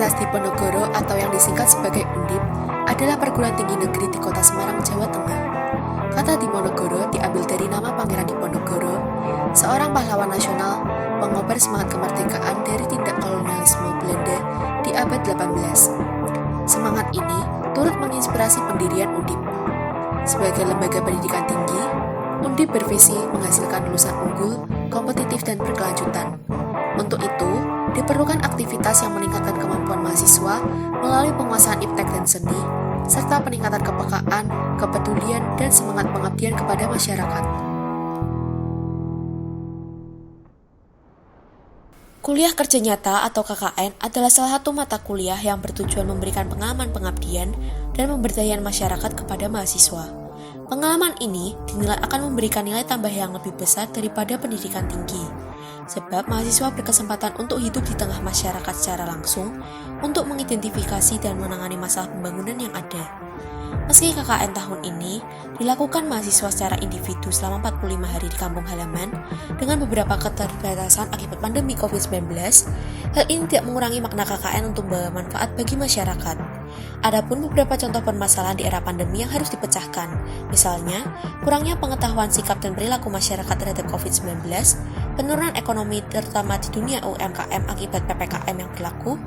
Universitas Diponegoro atau yang disingkat sebagai Undip adalah perguruan tinggi negeri di kota Semarang, Jawa Tengah. Kata Diponegoro diambil dari nama Pangeran Diponegoro, seorang pahlawan nasional pengobar semangat kemerdekaan dari tindak kolonialisme Belanda di abad 18. Semangat ini turut menginspirasi pendirian Undip. Sebagai lembaga pendidikan tinggi, Undip bervisi menghasilkan lulusan unggul, kompetitif, dan berkelanjutan. Untuk itu, diperlukan aktivitas yang meningkatkan kemampuan mahasiswa melalui penguasaan iptek dan seni, serta peningkatan kepekaan, kepedulian, dan semangat pengabdian kepada masyarakat. Kuliah Kerja Nyata atau KKN adalah salah satu mata kuliah yang bertujuan memberikan pengalaman pengabdian dan pemberdayaan masyarakat kepada mahasiswa. Pengalaman ini dinilai akan memberikan nilai tambah yang lebih besar daripada pendidikan tinggi, sebab mahasiswa berkesempatan untuk hidup di tengah masyarakat secara langsung untuk mengidentifikasi dan menangani masalah pembangunan yang ada. Meski KKN tahun ini dilakukan mahasiswa secara individu selama 45 hari di kampung halaman dengan beberapa keterbatasan akibat pandemi COVID-19, hal ini tidak mengurangi makna KKN untuk membawa manfaat bagi masyarakat. Adapun beberapa contoh permasalahan di era pandemi yang harus dipecahkan, misalnya kurangnya pengetahuan sikap dan perilaku masyarakat terhadap COVID-19, penurunan ekonomi terutama di dunia UMKM akibat PPKM yang berlaku,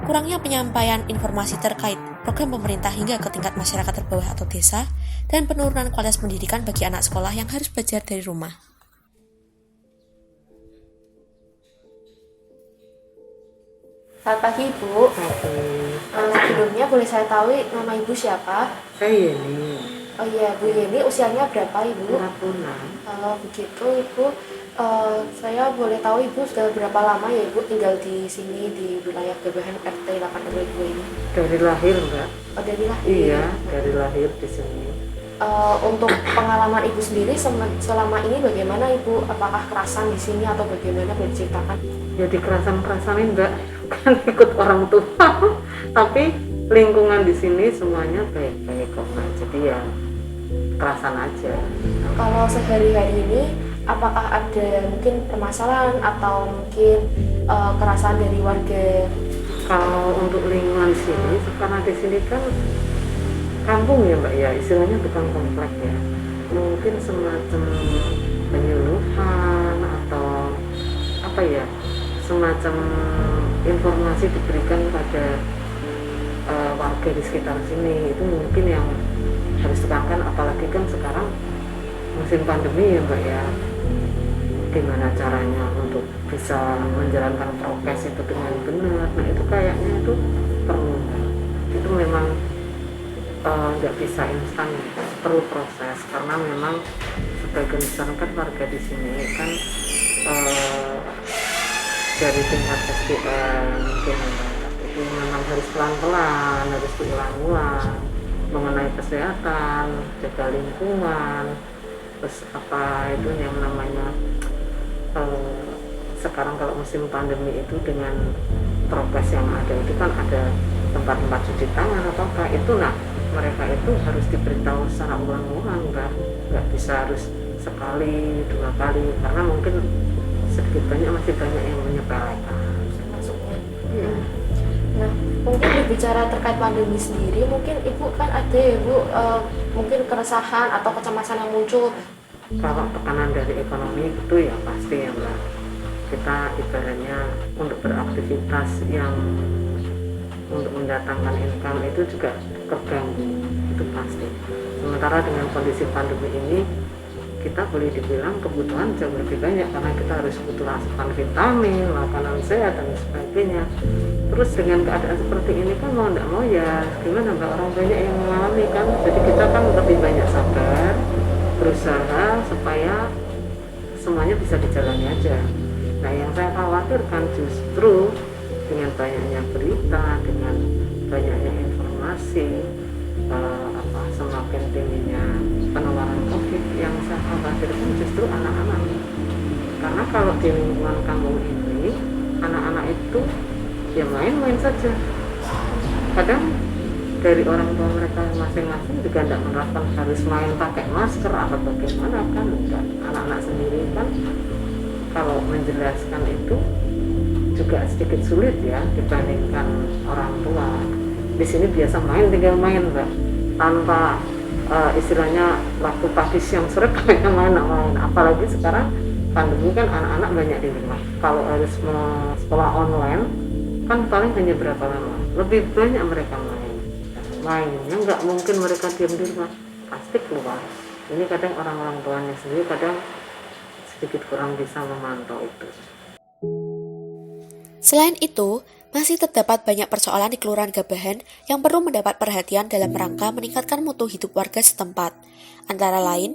kurangnya penyampaian informasi terkait program pemerintah hingga ke tingkat masyarakat terbawah atau desa, dan penurunan kualitas pendidikan bagi anak sekolah yang harus belajar dari rumah. Selamat pagi, Ibu. Sebelumnya boleh saya tahu nama Ibu siapa? Saya Yeni. Oh iya, Bu Yeni, usianya berapa, Ibu? 46. Kalau begitu, Ibu, saya boleh tahu Ibu sudah berapa lama ya Ibu tinggal di sini di wilayah Gabahan RT 822 ini? Dari lahir, Mbak. Oh, dari lahir? Iya, dari lahir di sini. Untuk pengalaman Ibu sendiri selama ini bagaimana Ibu? Apakah kerasan di sini atau bagaimana, boleh diceritakan? Ya dikerasan-kerasanin, Mbak. Bukan ikut orang tua. Tapi lingkungan di sini semuanya baik-baik kok, Mbak. Jadi ya kerasan aja. Kalau sehari-hari ini apakah ada mungkin permasalahan atau mungkin kerasan dari warga? Kalau untuk lingkungan sini, karena di sini kan kampung ya, Mbak, ya istilahnya bukan komplek ya. Mungkin semacam penyuluhan atau apa ya, semacam informasi diberikan pada warga di sekitar sini, itu mungkin yang harus ditekankan, apalagi kan sekarang musim pandemi ya, Mbak, ya. Gimana caranya untuk bisa menjalankan prokes itu dengan benar. Nah itu kayaknya itu perlu, itu memang nggak bisa instan, perlu proses, karena memang sebagian besar kan warga di sini kan dari tingkat SDM itu memang harus pelan-pelan, harus diulang-ulang mengenai kesehatan, jaga lingkungan, terus apa itu yang namanya sekarang kalau musim pandemi itu dengan prokes yang ada itu kan ada tempat-tempat cuci tangan atau apa itu, nah mereka itu harus diberitahu secara ulang-ulang, nggak bisa harus sekali dua kali, karena mungkin sedikit banyak masih banyak yang menyepelekan Maksudnya. Nah, mungkin berbicara terkait pandemi sendiri, mungkin Ibu kan ada ya Bu, mungkin keresahan atau kecemasan yang muncul. Kalau tekanan dari ekonomi itu ya pasti ya, Mbak. Kita ibaratnya untuk beraktivitas yang untuk mendatangkan income itu juga terganggu, itu pasti. Sementara dengan kondisi pandemi ini kita boleh dibilang kebutuhan jauh lebih banyak, karena kita harus butuh asupan vitamin, makanan sehat dan sebagainya. Terus dengan keadaan seperti ini kan mau tidak mau ya gimana, Mbak, orang banyak yang mengalami kan, jadi kita kan lebih banyak sabar, berusaha supaya semuanya bisa dijalani aja. Nah yang saya khawatirkan justru dengan banyaknya berita, dengan banyaknya informasi, semakin tingginya penularan COVID, yang saya khawatirkan justru anak-anak. Karena kalau di lingkungan kampung ini anak-anak itu ya main-main saja. Kadang dari orang tua mereka masing-masing juga tidak menerapkan harus main pakai masker atau bagaimana kan, enggak. Anak-anak sendiri kan kalau menjelaskan itu juga juga sedikit sulit ya dibandingkan orang tua. Di sini biasa main, tinggal main Mbak, tanpa istilahnya waktu pagi siang sore kayaknya main. Apalagi sekarang pandemi kan anak-anak banyak di rumah. Kalau harus sekolah online kan paling hanya berapa lama, lebih banyak mereka mainnya nggak mungkin mereka diam di rumah, pasti keluar. Ini kadang orang-orang tuanya sendiri kadang sedikit kurang bisa memantau itu. Selain itu, masih terdapat banyak persoalan di Kelurahan Gabahan yang perlu mendapat perhatian dalam rangka meningkatkan mutu hidup warga setempat. Antara lain,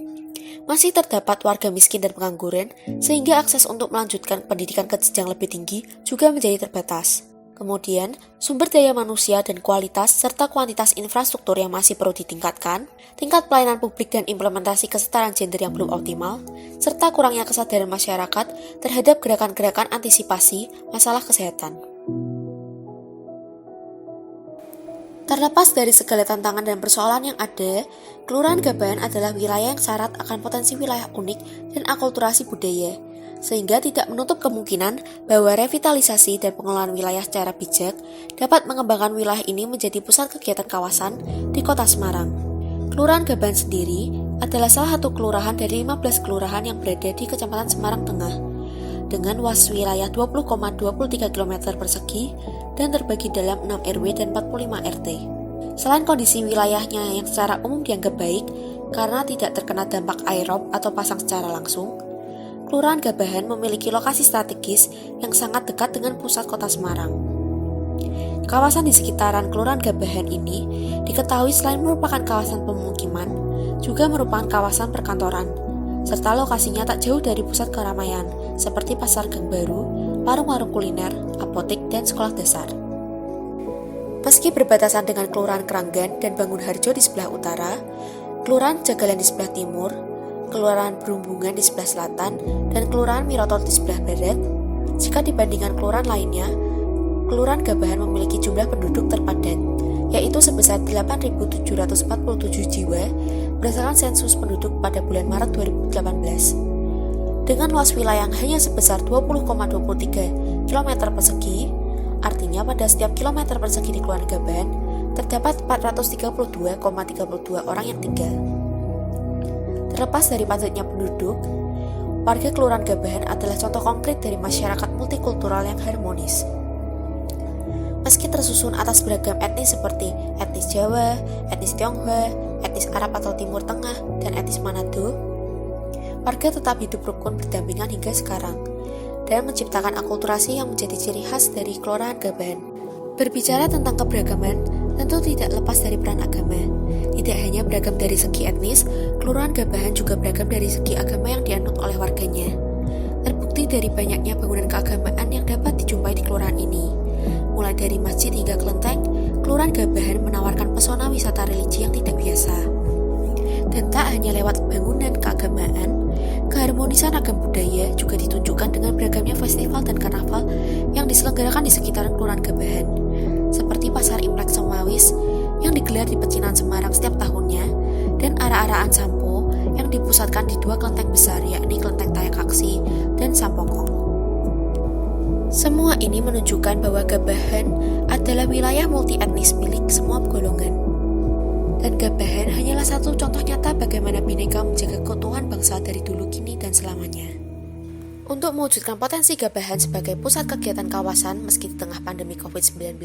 masih terdapat warga miskin dan pengangguran, sehingga akses untuk melanjutkan pendidikan ke jenjang lebih tinggi juga menjadi terbatas. Kemudian, sumber daya manusia dan kualitas serta kuantitas infrastruktur yang masih perlu ditingkatkan, tingkat pelayanan publik dan implementasi kesetaraan gender yang belum optimal, serta kurangnya kesadaran masyarakat terhadap gerakan-gerakan antisipasi masalah kesehatan. Terlepas dari segala tantangan dan persoalan yang ada, Kelurahan Gabahan adalah wilayah yang syarat akan potensi wilayah unik dan akulturasi budaya, sehingga tidak menutup kemungkinan bahwa revitalisasi dan pengelolaan wilayah secara bijak dapat mengembangkan wilayah ini menjadi pusat kegiatan kawasan di Kota Semarang. Kelurahan Gabahan sendiri adalah salah satu kelurahan dari 15 kelurahan yang berada di Kecamatan Semarang Tengah, dengan luas wilayah 20,23 km persegi dan terbagi dalam 6 RW dan 45 RT. Selain kondisi wilayahnya yang secara umum dianggap baik karena tidak terkena dampak aerob atau pasang secara langsung, Kelurahan Gabahan memiliki lokasi strategis yang sangat dekat dengan pusat Kota Semarang. Kawasan di sekitaran Kelurahan Gabahan ini diketahui selain merupakan kawasan pemukiman, juga merupakan kawasan perkantoran, serta lokasinya tak jauh dari pusat keramaian seperti Pasar Gang Baru, warung-warung kuliner, apotek, dan sekolah dasar. Meski berbatasan dengan Kelurahan Keranggan dan Bangunharjo di sebelah utara, Kelurahan Jagalan di sebelah timur, Kelurahan Berumbungan di sebelah selatan, dan Kelurahan Mirotot di sebelah barat, jika dibandingkan kelurahan lainnya, Kelurahan Gabahan memiliki jumlah penduduk terpadat, yaitu sebesar 8.747 jiwa berdasarkan sensus penduduk pada bulan Maret 2018. Dengan luas wilayah yang hanya sebesar 20,23 km persegi, artinya pada setiap kilometer persegi di Kelurahan Gabahan terdapat 432,32 orang yang tinggal. Terlepas dari padatnya penduduk, warga Kelurahan Gabahan adalah contoh konkret dari masyarakat multikultural yang harmonis. Meski tersusun atas beragam etnis seperti etnis Jawa, etnis Tionghoa, etnis Arab atau Timur Tengah, dan etnis Manado, warga tetap hidup rukun berdampingan hingga sekarang, dan menciptakan akulturasi yang menjadi ciri khas dari Kelurahan Gabahan. Berbicara tentang keberagaman, tentu tidak lepas dari peran agama. Tidak hanya beragam dari segi etnis, Kelurahan Gabahan juga beragam dari segi agama yang dianut oleh warganya. Terbukti dari banyaknya bangunan keagamaan yang dapat dijumpai di kelurahan ini. Mulai dari masjid hingga kelenteng, Kelurahan Gabahan menawarkan pesona wisata religi yang tidak biasa. Dan tak hanya lewat bangunan keagamaan, keharmonisan ragam budaya juga ditunjukkan dengan beragamnya festival dan karnaval yang diselenggarakan di sekitaran Kelurahan Gabahan, seperti Pasar Imlek Semawis yang digelar di Pecinan Semarang setiap tahunnya, dan ara-araan Sampo yang dipusatkan di dua kelenteng besar, yakni Kelenteng Tayakaksi dan Sampokong. Semua ini menunjukkan bahwa Gabahan adalah wilayah multi etnis milik semua golongan. Dan Gabahan hanyalah satu contoh nyata bagaimana Bhinneka menjaga keutuhan bangsa dari dulu, kini, dan selamanya. Untuk mewujudkan potensi Gabahan sebagai pusat kegiatan kawasan meski di tengah pandemi COVID-19,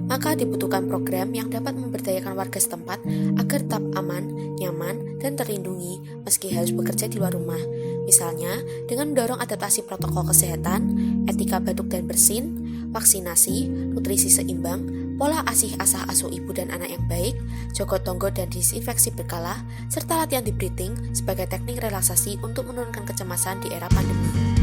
maka dibutuhkan program yang dapat memberdayakan warga setempat agar tetap aman, nyaman, dan terlindungi meski harus bekerja di luar rumah. Misalnya, dengan mendorong adaptasi protokol kesehatan, etika batuk dan bersin, vaksinasi, nutrisi seimbang, pola asih-asah asuh ibu dan anak yang baik, jogot-tonggo dan disinfeksi berkala, serta latihan deep breathing sebagai teknik relaksasi untuk menurunkan kecemasan di era pandemi.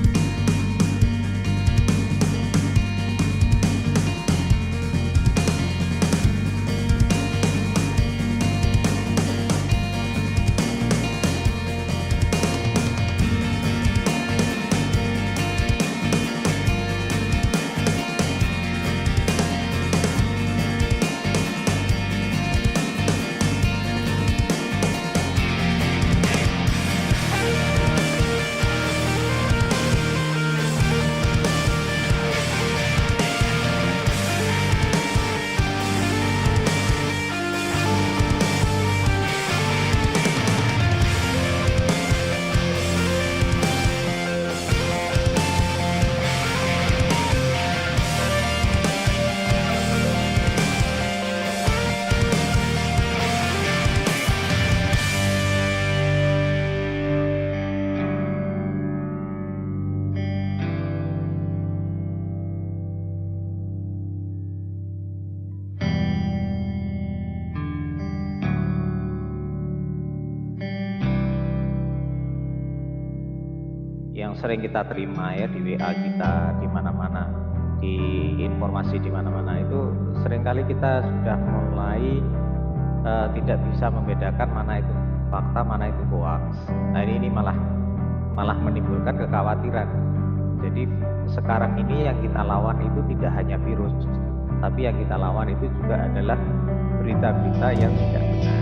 yang sering kita terima ya di WA kita, di mana-mana, di informasi di mana-mana itu seringkali kita sudah mulai tidak bisa membedakan mana itu fakta, mana itu hoax. Nah ini malah menimbulkan kekhawatiran. Jadi sekarang ini yang kita lawan itu tidak hanya virus, tapi yang kita lawan itu juga adalah berita-berita yang tidak benar.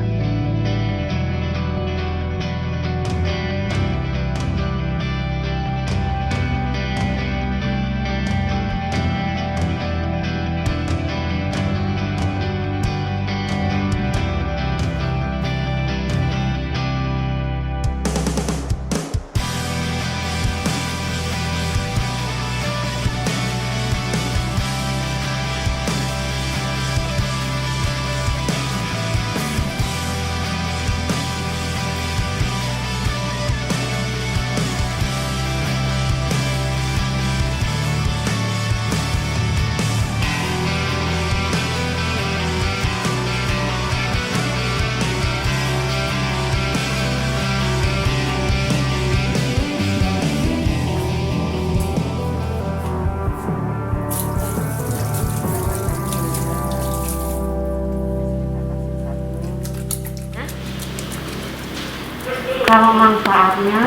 Kalau manfaatnya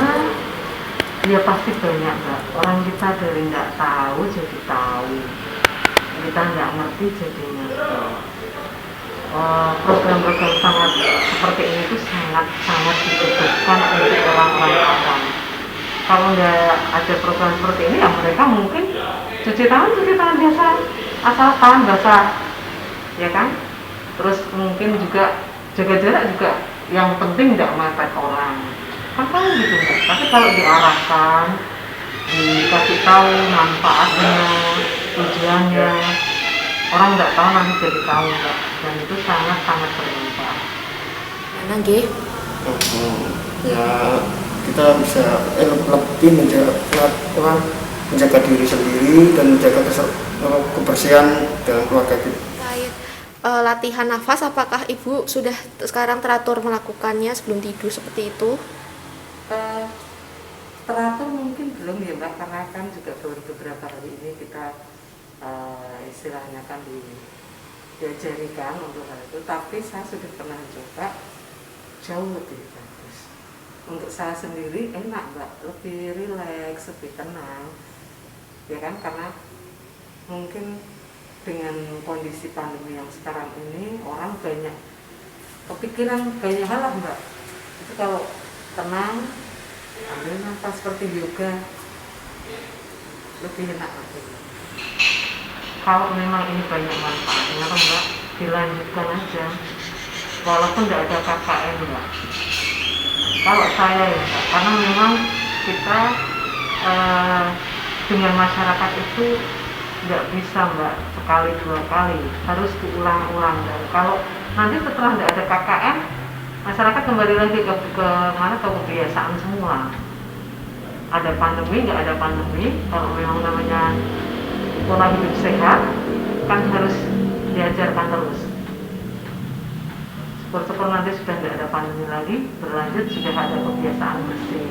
ya pasti banyak Mbak. Orang kita dari nggak tahu jadi tahu, kita nggak ngerti jadi ngerti. Program-program sangat seperti ini itu sangat dibutuhkan untuk orang-orang awam. Kalau nggak ada program seperti ini ya mereka mungkin cuci tangan biasa, asalkan basah, ya kan? Terus mungkin juga jaga jarak juga, yang penting nggak mepet orang. Kan gitu Mbak. Tapi kalau diarahkan, dikasih tahu manfaatnya, tujuannya, orang nggak tahu nanti jadi tahu Mbak. Dan itu sangat bermanfaat. Mana nggih? Ya kita bisa lebih menjaga diri sendiri dan menjaga kebersihan dalam keluarga kita. Terkait latihan nafas, apakah Ibu sudah sekarang teratur melakukannya sebelum tidur seperti itu? Teratur mungkin belum ya Mbak, karena kan juga baru beberapa hari ini kita istilahnya kan diajarikan untuk hal itu. Tapi saya sudah pernah coba, jauh lebih bagus. Untuk saya sendiri enak Mbak, lebih rileks, lebih tenang, ya kan, karena mungkin dengan kondisi pandemi yang sekarang ini orang banyak kepikiran banyak hal lah Mbak. Itu kalau tenang, ambil nafas seperti yoga, lebih enak lagi. Kalau memang ini banyak manfaatnya kan Mbak, dilanjutkan aja walaupun tidak ada KKN Mbak. Kalau saya ya Mbak, karena memang kita dengan masyarakat itu nggak bisa Mbak sekali dua kali, harus diulang-ulang. Dan kalau nanti setelah tidak ada KKN, masyarakat kembali lagi ke mana, ke kebiasaan semua. Ada pandemi, nggak ada pandemi, kalau memang namanya pola hidup sehat kan harus diajarkan terus. Syukur-syukur nanti sudah nggak ada pandemi lagi, berlanjut sudah ada kebiasaan bersih.